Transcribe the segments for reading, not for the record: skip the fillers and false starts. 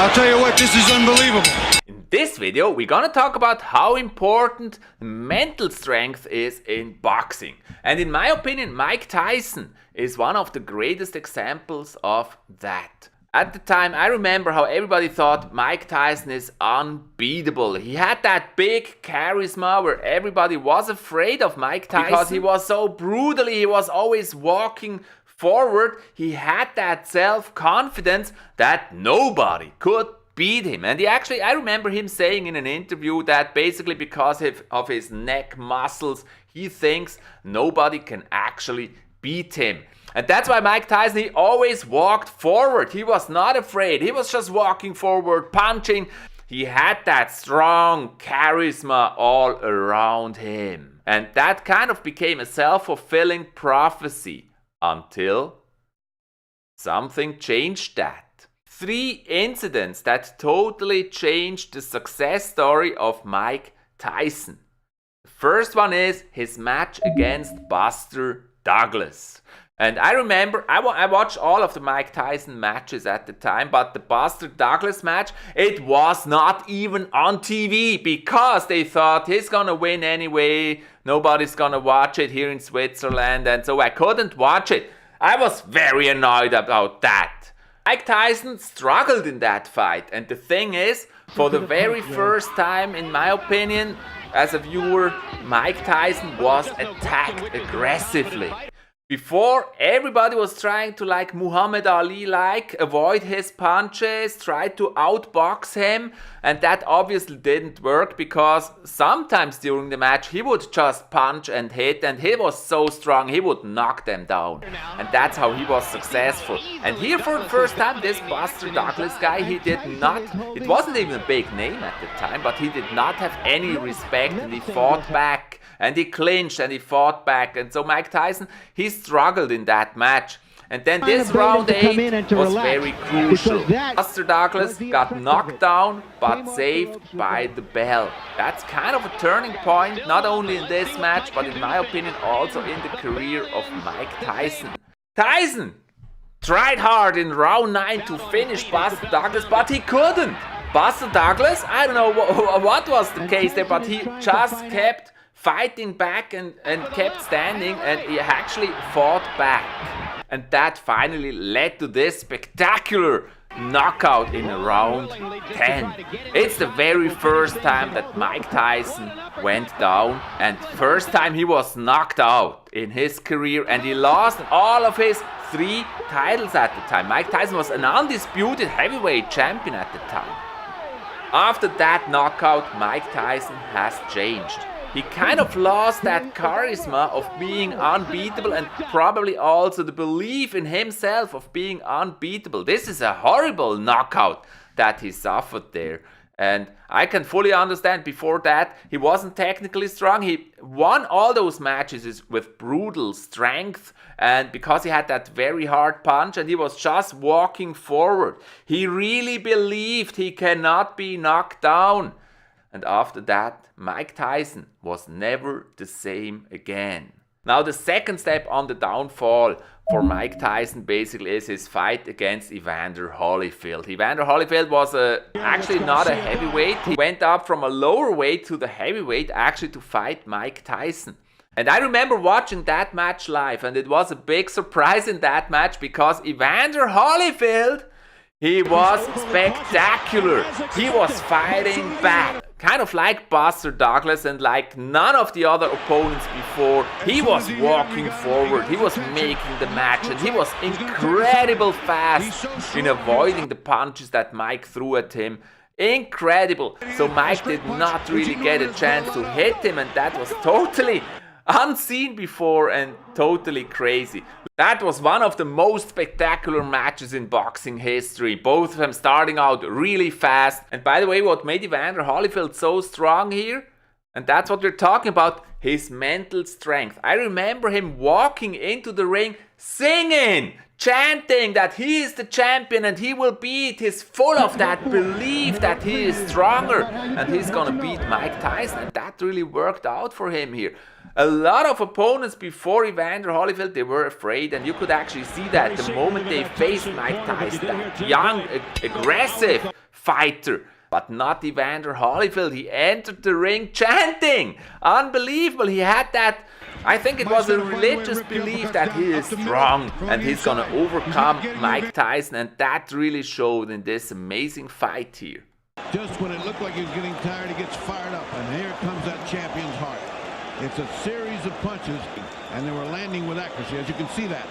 I'll tell you what, this is unbelievable. In this video, we're gonna talk about how important mental strength is in boxing. And in my opinion, Mike Tyson is one of the greatest examples of that. At the time, I remember how everybody thought Mike Tyson is unbeatable. He had that big charisma where everybody was afraid of Mike Tyson because he was so brutally, he was always walking forward. He had that self-confidence that nobody could beat him. And I remember him saying in an interview that basically because of his neck muscles, he thinks nobody can actually beat him. And that's why Mike Tyson, he always walked forward. He was not afraid. He was just walking forward, punching. He had that strong charisma all around him. And that kind of became a self-fulfilling prophecy until something changed that. 3 incidents that totally changed the success story of Mike Tyson. The first one is his match against Buster Douglas. And I remember, I watched all of the Mike Tyson matches at the time, but the Buster Douglas match, it was not even on TV because they thought he's gonna win anyway, nobody's gonna watch it here in Switzerland, and so I couldn't watch it. I was very annoyed about that. Mike Tyson struggled in that fight, and the thing is, for the very first time, in my opinion, as a viewer, Mike Tyson was attacked aggressively. Before, everybody was trying to, like Muhammad Ali, avoid his punches, try to outbox him, and that obviously didn't work because sometimes during the match he would just punch and hit, and he was so strong he would knock them down, and that's how he was successful. And here for the first time, this Buster Douglas guy, he did not, it wasn't even a big name at the time, but he did not have any respect, and he fought back. And he clinched and he fought back. And so Mike Tyson, he struggled in that match. And then this round 8 was very crucial. Buster Douglas got knocked down, but saved by the bell. That's kind of a turning point, not only in this match, but in my opinion also in the career of Mike Tyson. Tyson tried hard in round 9 to finish Buster Douglas, but he couldn't. Buster Douglas, I don't know what was the case there, but he just kept fighting back and kept standing, and he actually fought back. And that finally led to this spectacular knockout in round 10. It's the very first time that Mike Tyson went down, and first time he was knocked out in his career, and he lost all of his 3 titles at the time. Mike Tyson was an undisputed heavyweight champion at the time. After that knockout, Mike Tyson has changed. He kind of lost that charisma of being unbeatable and probably also the belief in himself of being unbeatable. This is a horrible knockout that he suffered there. And I can fully understand before that he wasn't technically strong. He won all those matches with brutal strength and because he had that very hard punch and he was just walking forward. He really believed he cannot be knocked down. And after that, Mike Tyson was never the same again. Now the second step on the downfall for Mike Tyson basically is his fight against 𝗪𝘅𝘁𝗵. 𝗪𝘅𝘁𝗵 was actually not a heavyweight. He went up from a lower weight to the heavyweight actually to fight Mike Tyson. And I remember watching that match live, and it was a big surprise in that match because 𝗪𝘅𝘁𝗵, he was spectacular. He was fighting back. Kind of like Buster Douglas and like none of the other opponents before. He was walking forward. He was making the match and he was incredible fast in avoiding the punches that Mike threw at him. Incredible. So Mike did not really get a chance to hit him, and that was totally unseen before and totally crazy. That was one of the most spectacular matches in boxing history. Both of them starting out really fast. And by the way, what made 𝗪𝘅𝘁𝗵 so strong here, and that's what we're talking about, his mental strength. I remember him walking into the ring singing, chanting that he is the champion and he will beat. He's full of that belief that he is stronger and he's gonna beat Mike Tyson, and that really worked out for him here. A lot of opponents before 𝗪𝘅𝘁𝗵, they were afraid, and you could actually see that the moment they faced Mike Tyson, that young, aggressive fighter. But not Evander Holyfield. He entered the ring chanting. Unbelievable. He had that, I think it was a religious belief that he is strong and he's gonna overcome Mike Tyson, and that really showed in this amazing fight here. Just when it looked like he was getting tired, he gets fired up, and here comes that champion's heart. It's a series of punches, and they were landing with accuracy, as you can see that.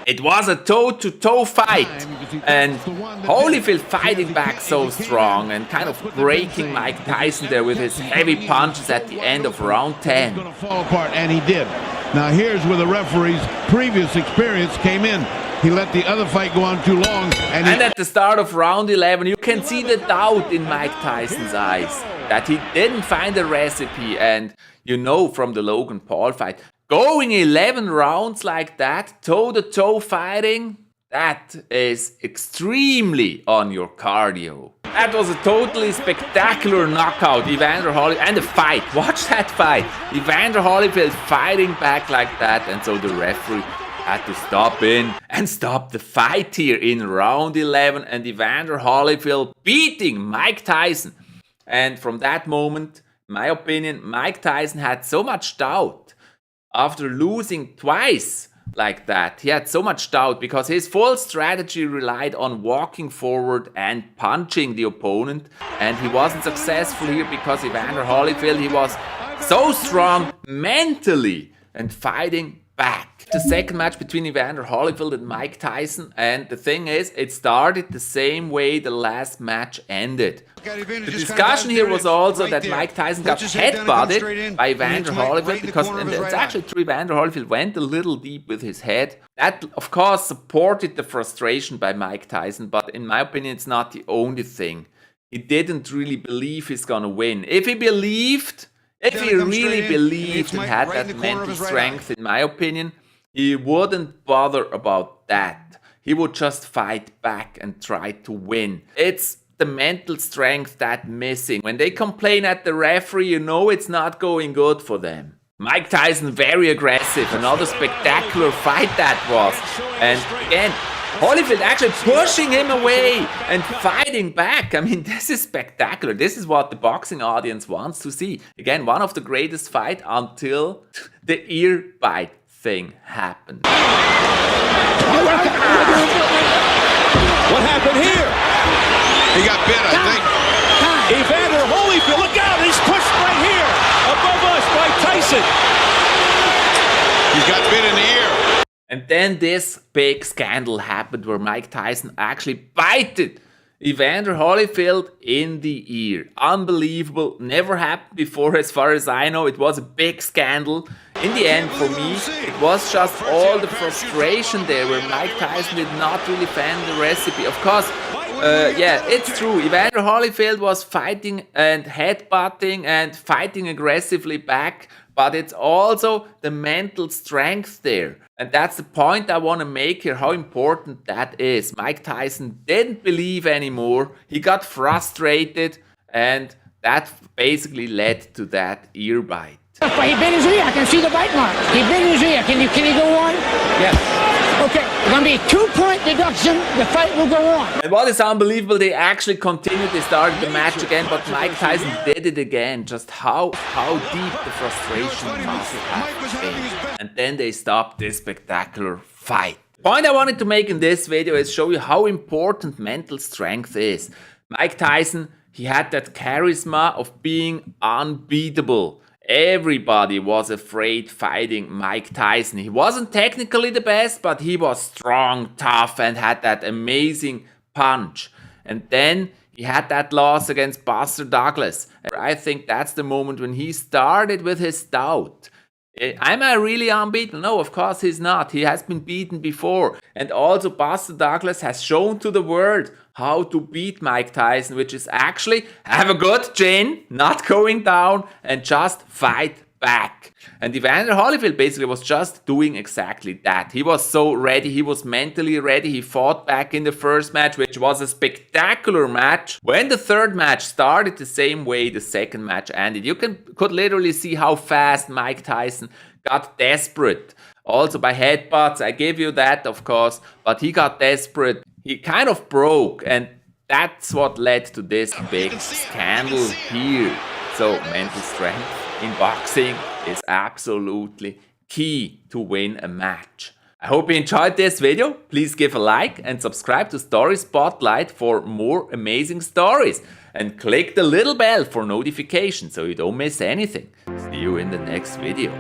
It was a toe-to-toe fight, and Holyfield fighting back so strong and kind of breaking Mike Tyson there with his heavy punches at the end of round 10. Going to fall apart, and he did. Now here's where the referee's previous experience came in. He let the other fight go on too long, and at the start of round 11, you can see the doubt in Mike Tyson's eyes that he didn't find a recipe, and you know from the Logan Paul fight, going 11 rounds like that, toe-to-toe fighting, that is extremely on your cardio. That was a totally spectacular knockout, Evander Holyfield, and the fight, watch that fight. Evander Holyfield fighting back like that, and so the referee had to stop in and stop the fight here in round 11, and Evander Holyfield beating Mike Tyson. And from that moment, in my opinion, Mike Tyson had so much doubt. After losing twice like that, he had so much doubt because his full strategy relied on walking forward and punching the opponent, and he wasn't successful here because Evander Holyfield, he was so strong mentally and fighting back. The second match between Evander Holyfield and Mike Tyson, and the thing is, it started the same way the last match ended. The discussion here was also that Mike Tyson got headbutted by Evander Holyfield because, and it's actually true, Evander Holyfield went a little deep with his head. That, of course, supported the frustration by Mike Tyson, but in my opinion, it's not the only thing. He didn't really believe he's gonna win. If he really believed and had that mental strength, in my opinion, he wouldn't bother about that. He would just fight back and try to win. It's the mental strength that's missing. When they complain at the referee, you know it's not going good for them. Mike Tyson very aggressive. Another spectacular fight that was. And again, Holyfield actually pushing him away and fighting back. I mean, this is spectacular. This is what the boxing audience wants to see. Again, one of the greatest fights until the ear bite thing happened. What happened here? He got bit, I think. Evander Holyfield, look out! He's pushed right here above us by Tyson. He's got bit in the ear. And then this big scandal happened where Mike Tyson actually bited Evander Holyfield in the ear. Unbelievable. Never happened before as far as I know. It was a big scandal. In the end, for me, it was just all the frustration there where Mike Tyson did not really find the recipe. Of course, yeah, it's true. Evander Holyfield was fighting and headbutting and fighting aggressively back, but it's also the mental strength there. And that's the point I want to make here, how important that is. Mike Tyson didn't believe anymore. He got frustrated, and that basically led to that ear bite. But he bit his ear. I can see the bite mark. He bit his ear. Can you go on? Yes. Okay, it's going to be a 2-point deduction. The fight will go on. And what is unbelievable, they actually continued. They started the match again, but Mike Tyson did it again. Just how deep the frustration must have been. And then they stopped this spectacular fight. The point I wanted to make in this video is show you how important mental strength is. Mike Tyson, he had that charisma of being unbeatable. Everybody was afraid fighting Mike Tyson. He wasn't technically the best, but he was strong, tough, and had that amazing punch. And then he had that loss against Buster Douglas. And I think that's the moment when he started with his doubt. Am I really unbeaten? No, of course he's not. He has been beaten before. And also Buster Douglas has shown to the world how to beat Mike Tyson, which is actually have a good chin, not going down, and just fight back. And Evander Holyfield basically was just doing exactly that. He was so ready, he was mentally ready, he fought back in the first match, which was a spectacular match. When the third match started the same way the second match ended, you could literally see how fast Mike Tyson got desperate. Also by headbutts, I gave you that of course, but he got desperate. He kind of broke, and That's what led to this big scandal here. So mental strength in boxing is absolutely key to win a match. I hope you enjoyed this video. Please give a like and subscribe to Story Spotlight for more amazing stories. And click the little bell for notifications so you don't miss anything. See you in the next video.